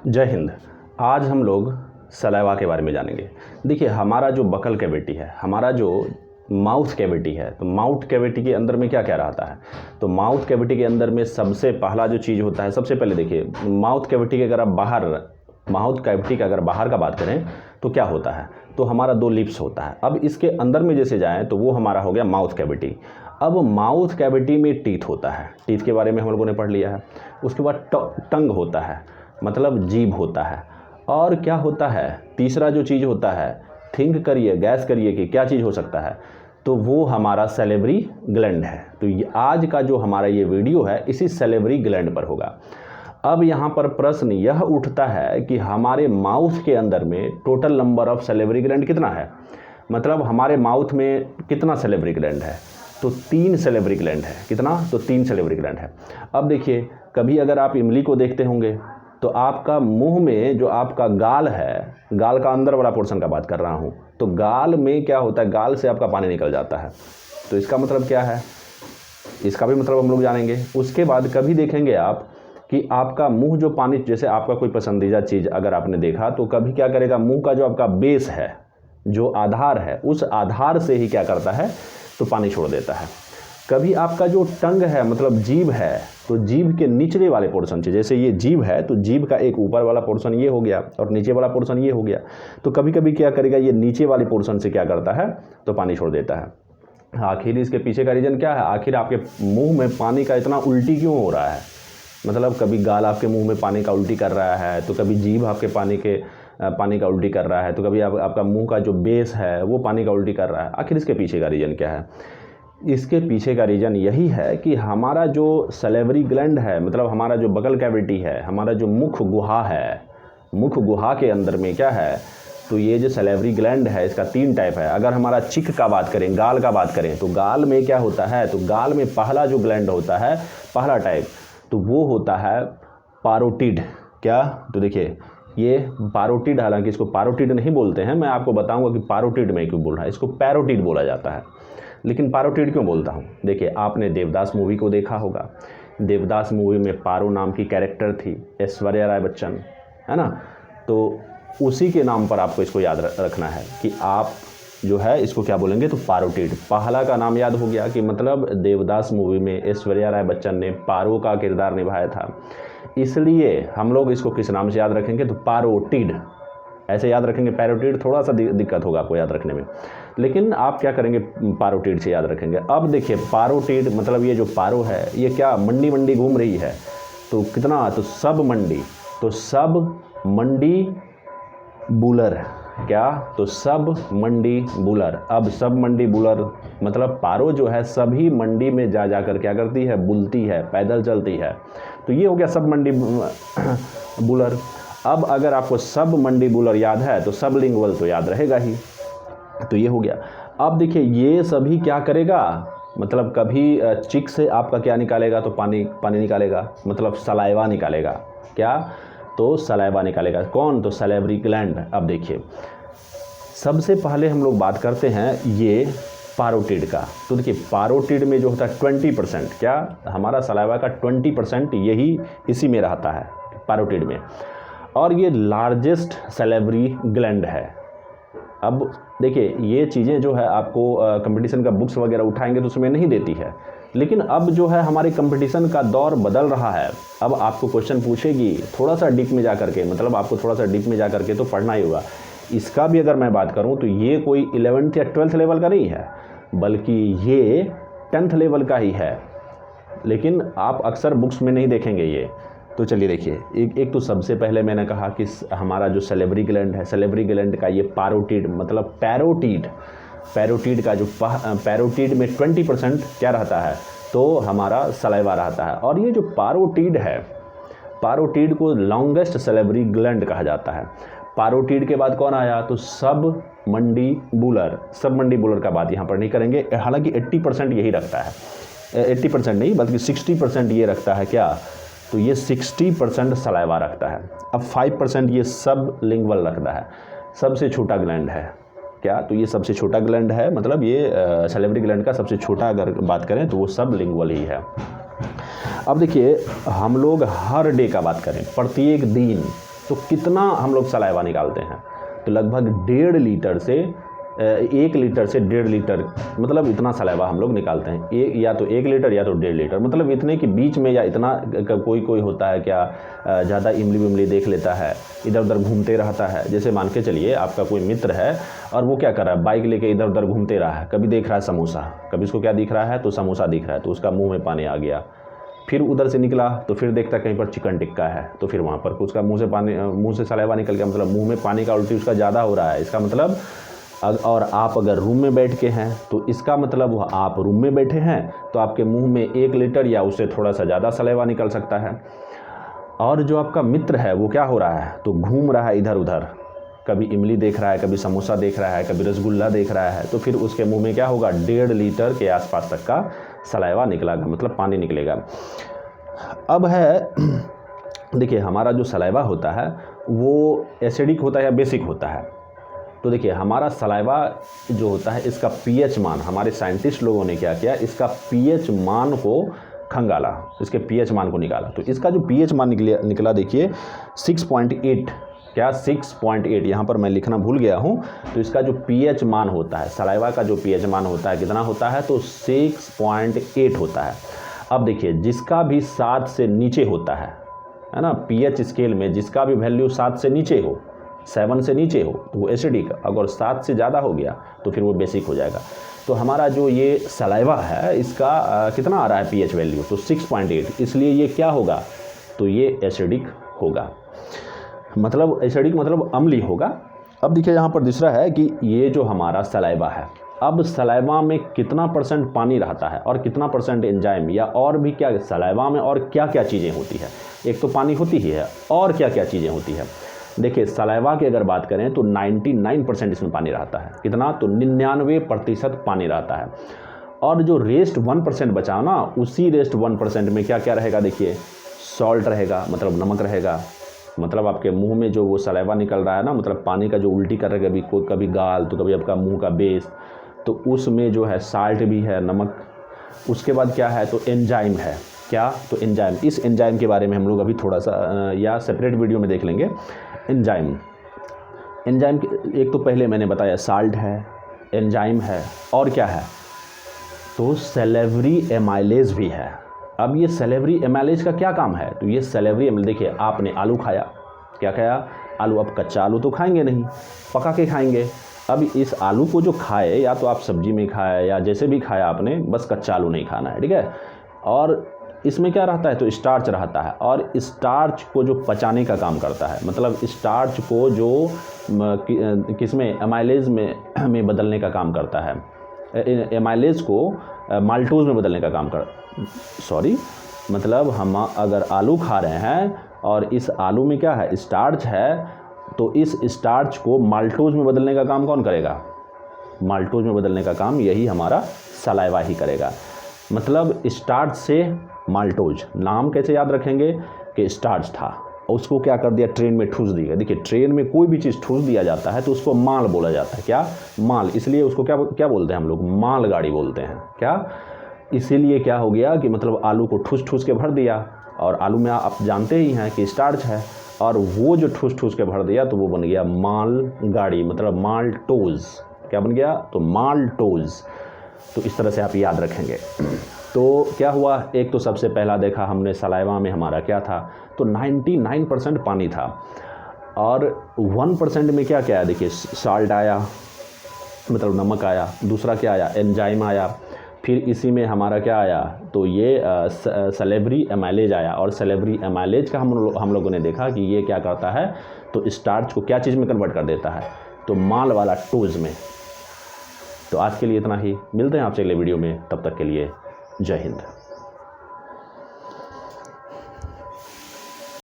जय हिंद। आज हम लोग सलाइवा के बारे में जानेंगे। देखिए, हमारा जो बकल कैविटी है, हमारा जो माउथ कैविटी है, तो माउथ कैविटी के अंदर में क्या क्या रहता है। तो माउथ कैविटी के अंदर में सबसे पहला जो चीज़ होता है, सबसे पहले देखिए, माउथ कैविटी के अगर आप माउथ कैविटी का अगर बाहर का बात करें तो क्या होता है, तो हमारा 2 लिप्स होता है। अब इसके अंदर में जैसे जाएँ तो वो हमारा हो गया माउथ कैविटी। अब माउथ कैविटी में टीथ होता है, टीथ के बारे में हम लोगों ने पढ़ लिया है। उसके बाद टंग होता है, मतलब जीभ होता है। और क्या होता है, तीसरा जो चीज़ होता है, थिंक करिए, गैस करिए कि क्या चीज़ हो सकता है, तो वो हमारा सैलिवरी ग्लैंड है। तो ये आज का जो हमारा ये वीडियो है इसी सैलिवरी ग्लैंड पर होगा। अब यहाँ पर प्रश्न यह उठता है कि हमारे माउथ के अंदर में total number of salivary gland कितना है, मतलब हमारे माउथ में कितना सैलिवरी ग्लैंड है, तो 3 सैलिवरी ग्लैंड है। कितना, तो 3 सैलिवरी ग्लैंड है। अब देखिए, कभी अगर आप इमली को देखते होंगे तो आपका मुंह में जो आपका गाल है, गाल का अंदर वाला पोर्शन का बात कर रहा हूँ, तो गाल में क्या होता है, गाल से आपका पानी निकल जाता है। तो इसका मतलब क्या है, इसका भी मतलब हम लोग जानेंगे। उसके बाद कभी देखेंगे आप कि आपका मुंह जो पानी, जैसे आपका कोई पसंदीदा चीज़ अगर आपने देखा तो कभी क्या करेगा, मुंह का जो आपका बेस है, जो आधार है, उस आधार से ही क्या करता है, तो पानी छोड़ देता है। कभी आपका जो टंग है, मतलब जीभ है, तो जीभ के निचले वाले पोर्शन से, जैसे ये जीभ है तो जीभ का एक ऊपर वाला पोर्शन ये हो गया और नीचे वाला पोर्शन ये हो गया, तो कभी कभी क्या करेगा, ये नीचे वाले पोर्शन से क्या करता है, तो पानी छोड़ देता है। आखिर इसके पीछे का रीज़न क्या है, आखिर आपके मुंह में पानी का इतना उल्टी क्यों हो रहा है, मतलब कभी गाल आपके मुंह में पानी का उल्टी कर रहा है, तो कभी जीभ आपके पानी का उल्टी कर रहा है, तो कभी आपका मुंह का जो बेस है वो पानी का उल्टी कर रहा है। आखिर इसके पीछे का रीज़न क्या है, इसके पीछे का रीज़न यही है कि हमारा जो सैलिवरी ग्लैंड है, मतलब हमारा जो बकल कैविटी है, हमारा जो मुख गुहा है, मुख गुहा के अंदर में क्या है, तो ये जो सैलिवरी ग्लैंड है इसका 3 टाइप है। अगर हमारा चिक का बात करें, गाल का बात करें, तो गाल में क्या होता है, तो गाल में पहला जो ग्लैंड होता है, पहला टाइप, तो वो होता है पैरोटिड। क्या, तो देखिए ये पैरोटिड, हालांकि इसको पैरोटिड नहीं बोलते हैं, मैं आपको बताऊंगा कि पैरोटिड में क्यों बोल रहा है, इसको पैरोटिड बोला जाता है। लेकिन पैरोटिड क्यों बोलता हूँ, देखिए आपने देवदास मूवी को देखा होगा। देवदास मूवी में पारो नाम की कैरेक्टर थी, ऐश्वर्या राय बच्चन, है ना। तो उसी के नाम पर आपको इसको याद रखना है कि आप जो है इसको क्या बोलेंगे, तो पैरोटिड। पहला का नाम याद हो गया कि मतलब देवदास मूवी में ऐश्वर्या राय बच्चन ने पारो का किरदार निभाया था, इसलिए हम लोग इसको किस नाम से याद रखेंगे, तो पैरोटिड ऐसे याद रखेंगे। पैरोटिड थोड़ा सा दिक्कत होगा आपको याद रखने में, लेकिन आप क्या करेंगे, पैरोटिड से याद रखेंगे। अब देखिए पैरोटिड मतलब ये जो पारो है ये क्या मंडी मंडी घूम रही है, तो कितना, तो सब मंडी, तो सब मंडी बुलर, क्या, तो सब मंडी बुलर। अब सब मंडी बुलर मतलब पारो जो है सभी मंडी में जा जाकर क्या करती है, बुलती है, पैदल चलती है, तो ये हो गया सब मंडी बुलर। अब अगर आपको सब मंडी बुलर याद है तो सब लिंगुअल तो याद रहेगा ही, तो ये हो गया। अब देखिए ये सभी क्या करेगा, मतलब कभी चिक से आपका क्या निकालेगा, तो पानी निकालेगा, मतलब सलाइवा निकालेगा। क्या, तो सलाइवा निकालेगा। कौन, तो सैलिवरी ग्लैंड। अब देखिए सबसे पहले हम लोग बात करते हैं ये पैरोटिड का। तो देखिए पैरोटिड में जो होता है 20%, क्या, हमारा सलाइवा का 20% यही इसी में रहता है, पैरोटिड में, और ये लार्जेस्ट सैलिवरी ग्लैंड है। अब देखिए ये चीज़ें जो है आपको कंपटीशन का बुक्स वगैरह उठाएंगे तो उसमें नहीं देती है, लेकिन अब जो है हमारे कंपटीशन का दौर बदल रहा है। अब आपको क्वेश्चन पूछेगी थोड़ा सा डीप में जा करके, मतलब आपको थोड़ा सा डीप में जा करके तो पढ़ना ही होगा। इसका भी अगर मैं बात करूं तो ये कोई 11th या 12th लेवल का नहीं है, बल्कि ये 10th लेवल का ही है, लेकिन आप अक्सर बुक्स में नहीं देखेंगे ये। तो चलिए देखिए, एक तो सबसे पहले मैंने कहा कि हमारा जो सैलिवरी ग्लैंड है, सैलिवरी ग्लैंड का ये पैरोटिड, मतलब पैरोटिड का जो पैरोटिड में 20% क्या रहता है, तो हमारा सलाइवा रहता है। और ये जो पैरोटिड है, पैरोटिड को लॉन्गेस्ट सैलिवरी ग्लैंड कहा जाता है। पैरोटिड के बाद कौन आया, तो सब मंडी बुलर। सब मंडी बुलर का बात यहाँ पर नहीं करेंगे, हालांकि 80% यही रखता है, 80% नहीं बल्कि 60% ये रखता है। क्या, तो ये 60% सलाइवा रखता है। अब 5% ये सब लिंगुअल रखता है, सबसे छोटा ग्लैंड है। क्या, तो ये सबसे छोटा ग्लैंड है, मतलब ये सैलिवरी ग्लैंड का सबसे छोटा अगर बात करें तो वो सब लिंगुअल ही है। अब देखिए हम लोग हर डे का बात करें, प्रत्येक दिन तो कितना हम लोग सलाइवा निकालते हैं? तो लगभग 1.5 लीटर से 1 लीटर से 1.5 लीटर, मतलब इतना सलाइवा हम लोग निकालते हैं। या तो 1 लीटर या तो 1.5 लीटर, मतलब इतने के बीच में, या इतना कोई होता है क्या ज़्यादा इमली विमली देख लेता है, इधर उधर घूमते रहता है। जैसे मान के चलिए आपका कोई मित्र है और वो क्या कर रहा है, बाइक लेके इधर उधर घूमते रहा है, कभी देख रहा है समोसा, कभी उसको क्या दिख रहा है, तो समोसा दिख रहा है, तो उसका मुँह में पानी आ गया। फिर उधर से निकला तो फिर देखता कहीं पर चिकन टिक्का है, तो फिर वहाँ पर उसका मुँह से सलाइवा निकल गया, मतलब मुँह में पानी का उल्टी उसका ज़्यादा हो रहा है। इसका मतलब, और आप अगर रूम में बैठ के हैं तो इसका मतलब आप रूम में बैठे हैं तो आपके मुंह में 1 लीटर या उससे थोड़ा सा ज़्यादा सलाइवा निकल सकता है। और जो आपका मित्र है वो क्या हो रहा है, तो घूम रहा है इधर उधर, कभी इमली देख रहा है, कभी समोसा देख रहा है, कभी रसगुल्ला देख रहा है, तो फिर उसके मुंह में क्या होगा, 1.5 लीटर के आसपास तक का सलाइवा निकलेगा, मतलब पानी निकलेगा। अब है देखिए, हमारा जो सलाइवा होता है वो एसिडिक होता है या बेसिक होता है? तो देखिए, हमारा सलाइवा जो होता है इसका पीएच मान, हमारे साइंटिस्ट लोगों ने क्या किया, इसका पीएच मान को खंगाला, इसके पीएच मान को निकाला। तो इसका जो पीएच मान निकला देखिए 6.8, क्या 6.8, यहाँ पर मैं लिखना भूल गया हूँ। तो इसका जो पीएच मान होता है, सलाइवा का जो पीएच मान होता है कितना होता है, तो 6.8 होता है। अब देखिए, जिसका भी 7 से नीचे होता है ना, पीएच स्केल में जिसका भी वैल्यू 7 से नीचे हो, 7 से नीचे हो तो वो एसिडिक, अगर 7 से ज़्यादा हो गया तो फिर वो बेसिक हो जाएगा। तो हमारा जो ये सलाइवा है इसका कितना आ रहा है पीएच वैल्यू, तो 6.8, इसलिए ये क्या होगा, तो ये एसिडिक होगा, मतलब एसिडिक मतलब अम्लीय होगा। अब देखिए यहाँ पर दूसरा है कि ये जो हमारा सलाइवा है, अब सलाइवा में कितना % पानी रहता है और कितना % एंजाइम, या और भी क्या सलाइवा में और क्या क्या चीज़ें होती है। एक तो पानी होती ही है, और क्या क्या चीज़ें होती है। देखिए, सलाइवा की अगर बात करें तो 99% इसमें पानी रहता है। कितना, तो 99% पानी रहता है। और जो रेस्ट 1% बचा ना, उसी रेस्ट 1% में क्या क्या रहेगा, देखिए सॉल्ट रहेगा, मतलब नमक रहेगा, मतलब आपके मुंह में जो वो सलाइवा निकल रहा है ना, मतलब पानी का जो उल्टी कर रहा है, कभी गाल तो कभी आपका मुंह का बेस, तो उसमें जो है साल्ट भी है, नमक। उसके बाद क्या है, तो एंजाइम है, क्या, तो एंजाइम। इस एंजाइम के बारे में हम लोग अभी थोड़ा सा या सेपरेट वीडियो में देख लेंगे। एंजाइम एक तो पहले मैंने बताया साल्ट है, एंजाइम है, और क्या है, तो सैलिवरी एमाइलेज भी है। अब ये सैलिवरी एमाइलेज का क्या काम है, तो ये सैलिवरी एमाइलेज, देखिए आपने आलू खाया, क्या खाया, आलू। अब कच्चा आलू तो खाएंगे नहीं, पका के खाएंगे। अब इस आलू को जो खाए, या तो आप सब्जी में खाए या जैसे भी खाया आपने, बस कच्चा आलू नहीं खाना है, ठीक है। और इसमें क्या रहता है, तो स्टार्च रहता है, और स्टार्च को जो पचाने का काम करता है, मतलब स्टार्च को जो किसमें, एमाइलेज में बदलने का काम करता है, एमाइलेज को माल्टोज में बदलने का काम मतलब हम अगर आलू खा रहे हैं और इस आलू में क्या है, स्टार्च है, तो इस स्टार्च को माल्टोज में बदलने का काम कौन करेगा, माल्टोज में बदलने का काम यही हमारा सलाइवा ही करेगा। मतलब स्टार्च से माल्टोज, नाम कैसे याद रखेंगे कि स्टार्च था, उसको क्या कर दिया, ट्रेन में ठूस दिया। देखिए, ट्रेन में कोई भी चीज़ ठूस दिया जाता है तो उसको माल बोला जाता है, क्या, माल। इसलिए उसको क्या बोलते हैं हम लोग, मालगाड़ी बोलते हैं, क्या। इसीलिए क्या हो गया कि मतलब आलू को ठूस के भर दिया, और आलू में आप जानते ही हैं कि स्टार्च है, और वो जो ठूस के भर दिया तो वो बन गया मालगाड़ी, मतलब माल्टोज। क्या बन गया, तो माल्टोज। तो इस तरह से आप याद रखेंगे। तो क्या हुआ, एक तो सबसे पहला देखा हमने सलाइवा में हमारा क्या था, तो 99% पानी था, और 1% में क्या क्या है, देखिए साल्ट आया, मतलब नमक आया, दूसरा क्या आया, एंजाइम आया, फिर इसी में हमारा क्या आया, तो ये सैलिवरी एमाइलेज आया। और सैलिवरी एमाइलेज का हम लोगों ने देखा कि ये क्या करता है, तो स्टार्च को क्या चीज़ में कन्वर्ट कर देता है, तो माल वाला टोज में। तो आज के लिए इतना ही, मिलते हैं आपसे अगले वीडियो में, तब तक के लिए जय हिंद।